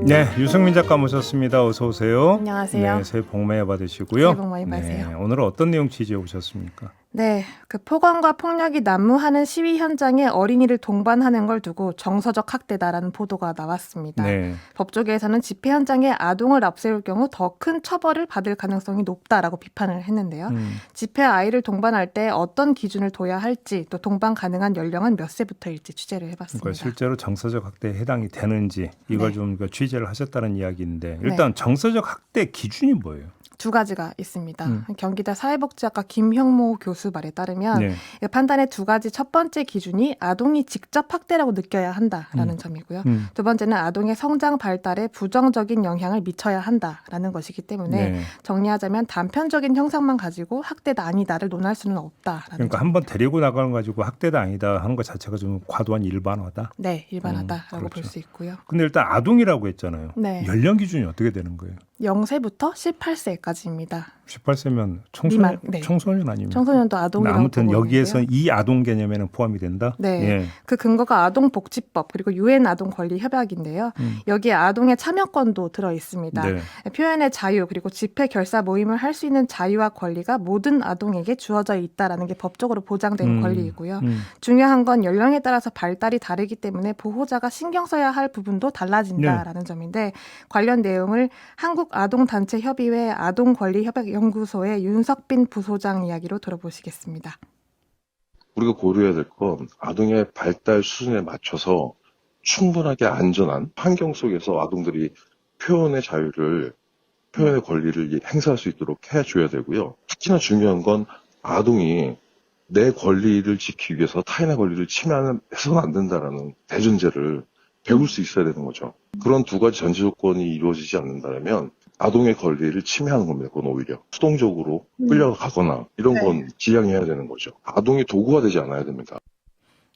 네, 유승민 작가 모셨습니다. 어서 오세요. 안녕하세요. 네, 새해 복 많이 받으시고요. 새해 복 많이 받으세요. 네, 오늘은 어떤 내용 취재해 오셨습니까? 네, 그 폭언과 폭력이 난무하는 시위 현장에 어린이를 동반하는 걸 두고 정서적 학대다라는 보도가 나왔습니다. 네, 법조계에서는 집회 현장에 아동을 앞세울 경우 더 큰 처벌을 받을 가능성이 높다라고 비판을 했는데요. 집회 아이를 동반할 때 어떤 기준을 둬야 할지 또 동반 가능한 연령은 몇 세부터일지 취재를 해봤습니다. 그러니까 실제로 정서적 학대에 해당이 되는지 이걸 네. 좀 취재를 하셨다는 이야기인데 일단 정서적 학대 기준이 뭐예요? 두 가지가 있습니다. 경기대 사회복지학과 김형모 교수 말에 따르면 네. 판단의 두 가지 첫 번째 기준이 아동이 직접 학대라고 느껴야 한다라는 점이고요. 두 번째는 아동의 성장 발달에 부정적인 영향을 미쳐야 한다라는 것이기 때문에 네. 정리하자면 단편적인 형상만 가지고 학대다 아니다를 논할 수는 없다라는 그러니까 점. 한번 데리고 나가는 거 가지고 학대다 아니다 하는 것 자체가 좀 과도한 일반화다. 네, 일반화다라고 그렇죠. 볼 수 있고요. 근데 일단 아동이라고 했잖아요. 네. 연령 기준이 어떻게 되는 거예요? 0세부터 18세까지입니다. 18세면 미만, 네. 청소년 아니면? 청소년도 아동이라고 아무튼 보고 여기에서 있는데요. 이 아동 개념에는 포함이 된다. 네, 예. 그 근거가 아동복지법 그리고 유엔 아동권리협약인데요. 여기에 아동의 참여권도 들어 있습니다. 네. 표현의 자유 그리고 집회 결사 모임을 할 수 있는 자유와 권리가 모든 아동에게 주어져 있다라는 게 법적으로 보장된 권리이고요. 중요한 건 연령에 따라서 발달이 다르기 때문에 보호자가 신경 써야 할 부분도 달라진다라는 점인데 관련 내용을 한국아동단체협의회 아동권리협약연구소의 윤석빈 부소장 이야기로 들어보시겠습니다. 우리가 고려해야 될 건 아동의 발달 수준에 맞춰서 충분하게 안전한 환경 속에서 아동들이 표현의 권리를 행사할 수 있도록 해줘야 되고요. 특히나 중요한 건 아동이 내 권리를 지키기 위해서 타인의 권리를 침해해서는 안 된다라는 대전제를 배울 수 있어야 되는 거죠. 그런 두 가지 전제 조건이 이루어지지 않는다면 아동의 권리를 침해하는 겁니다. 그건 오히려 수동적으로 끌려가거나 이런 건 지양해야 되는 거죠. 아동이 도구가 되지 않아야 됩니다.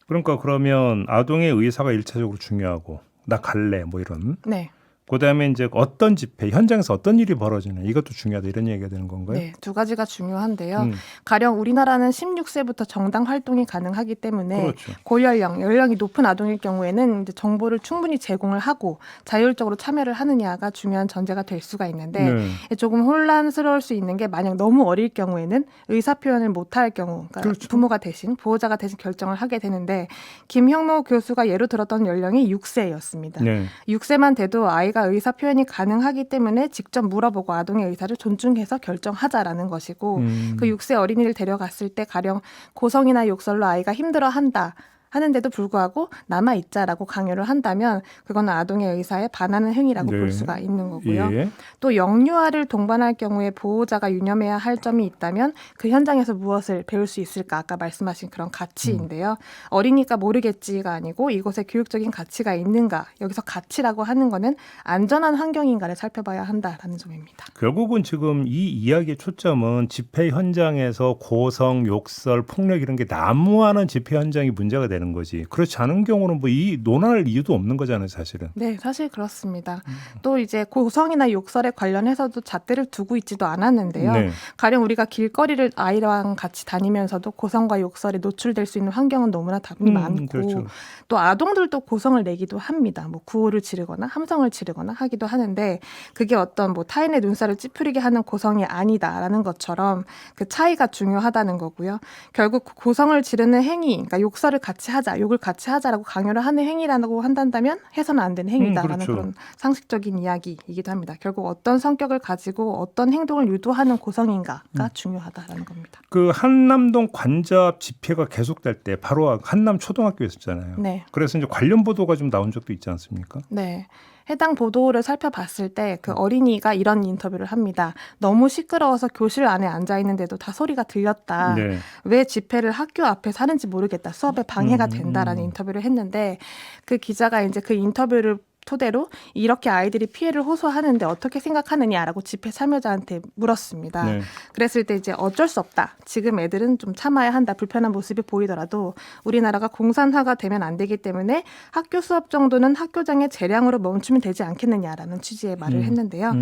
그러니까 그러면 아동의 의사가 일차적으로 중요하고 나 갈래 뭐 이런. 네. 그다음에 이제 어떤 집회 현장에서 어떤 일이 벌어지냐 이것도 중요하다 이런 얘기가 되는 건가요? 네, 두 가지가 중요한데요. 가령 우리나라는 16세부터 정당 활동이 가능하기 때문에 그렇죠. 연령이 높은 아동일 경우에는 이제 정보를 충분히 제공을 하고 자율적으로 참여를 하느냐가 중요한 전제가 될 수가 있는데 네. 조금 혼란스러울 수 있는 게 만약 너무 어릴 경우에는 의사 표현을 못할 경우, 그러니까 그렇죠. 부모가 대신 보호자가 대신 결정을 하게 되는데 김형모 교수가 예로 들었던 연령이 6세였습니다. 네. 6세만 돼도 아이가 의사 표현이 가능하기 때문에 직접 물어보고 아동의 의사를 존중해서 결정하자라는 것이고 그 6세 어린이를 데려갔을 때 가령 고성이나 욕설로 아이가 힘들어한다. 하는데도 불구하고 남아있자라고 강요를 한다면 그건 아동의 의사에 반하는 행위라고 네. 볼 수가 있는 거고요. 예. 또 영유아를 동반할 경우에 보호자가 유념해야 할 점이 있다면 그 현장에서 무엇을 배울 수 있을까? 아까 말씀하신 그런 가치인데요. 어리니까 모르겠지가 아니고 이곳에 교육적인 가치가 있는가? 여기서 가치라고 하는 거는 안전한 환경인가를 살펴봐야 한다라는 점입니다. 결국은 지금 이 이야기의 초점은 집회 현장에서 고성, 욕설, 폭력 이런 게 난무하는 집회 현장이 문제가 되는 거지. 그렇지 않은 경우는 뭐 이 논할 이유도 없는 거잖아요, 사실은. 네, 사실 그렇습니다. 또 이제 고성이나 욕설에 관련해서도 잣대를 두고 있지도 않았는데요. 네. 가령 우리가 길거리를 아이랑 같이 다니면서도 고성과 욕설에 노출될 수 있는 환경은 너무나 답이 많고 그렇죠. 또 아동들도 고성을 내기도 합니다. 뭐 구호를 지르거나 함성을 지르거나 하기도 하는데 그게 어떤 뭐 타인의 눈살을 찌푸리게 하는 고성이 아니다라는 것처럼 그 차이가 중요하다는 거고요. 결국 고성을 지르는 행위, 그러니까 욕설을 같이 하자, 욕을 같이 하자라고 강요를 하는 행위라고 한다면 해서는 안 되는 행위다라는 그렇죠. 그런 상식적인 이야기이기도 합니다. 결국 어떤 성격을 가지고 어떤 행동을 유도하는 고성인가가 중요하다라는 겁니다. 그 한남동 관잡 집회가 계속될 때 바로 한남 초등학교였잖아요. 네. 그래서 이제 관련 보도가 좀 나온 적도 있지 않습니까? 네. 해당 보도를 살펴봤을 때 그 어린이가 이런 인터뷰를 합니다. 너무 시끄러워서 교실 안에 앉아 있는데도 다 소리가 들렸다. 네. 왜 집회를 학교 앞에서 하는지 모르겠다. 수업에 방해가 된다라는 인터뷰를 했는데 그 기자가 이제 그 인터뷰를 토대로 이렇게 아이들이 피해를 호소하는데 어떻게 생각하느냐라고 집회 참여자한테 물었습니다. 네. 그랬을 때 이제 어쩔 수 없다. 지금 애들은 좀 참아야 한다. 불편한 모습이 보이더라도 우리나라가 공산화가 되면 안 되기 때문에 학교 수업 정도는 학교장의 재량으로 멈추면 되지 않겠느냐라는 취지의 말을 했는데요.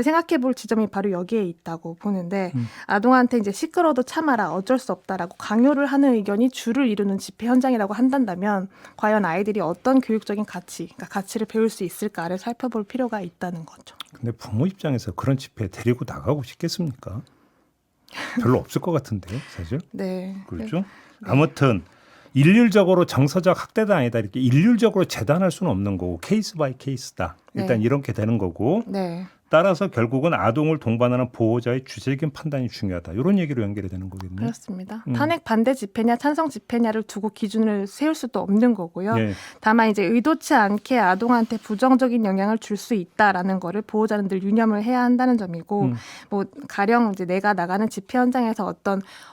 생각해 볼 지점이 바로 여기에 있다고 보는데 아동한테 이제 시끄러워도 참아라. 어쩔 수 없다라고 강요를 하는 의견이 주를 이루는 집회 현장이라고 한다면 과연 아이들이 어떤 교육적인 가치, 그러니까 가치를 배울 수 있을까를 살펴볼 필요가 있다는 거죠. 근데 부모 입장에서 그런 집회에 데리고 나가고 싶겠습니까? 별로 없을 것 같은데요, 사실. 네. 그렇죠? 아무튼 일률적으로 정서적 학대도 아니다 이렇게 일률적으로 재단할 수는 없는 거고 케이스 바이 케이스다. 일단 네. 이렇게 되는 거고 네. 따라서 결국은 아동을 동반하는 보호자의 주체적인 판단이 중요하다. 이런 얘기로 연결이 되는 거겠네요. 그렇습니다. 탄핵 반대 집회냐 찬성 집회냐를 두고 기준을 세울 수도 없는 거고요. 네. 다만 이제 의도치 않게 아동한테 부정적인 영향을 줄 수 있다라는 거를 보호자는 늘 유념을 해야 한다는 점이고 뭐 가령 이제 내가 나가는 집회 현장에서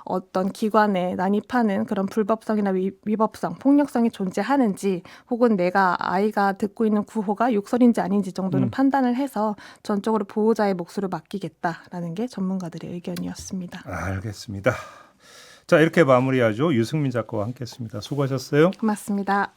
어떤 기관에 난입하는 그런 불법성이나 위법성, 폭력성이 존재하는지 혹은 내가 아이가 듣고 있는 구호가 욕설인지 아닌지 정도는 판단을 해서 전적으로 보호자의 몫으로 맡기겠다라는 게 전문가들의 의견이었습니다. 알겠습니다. 자, 이렇게 마무리하죠. 유승민 작가와 함께했습니다. 수고하셨어요. 고맙습니다.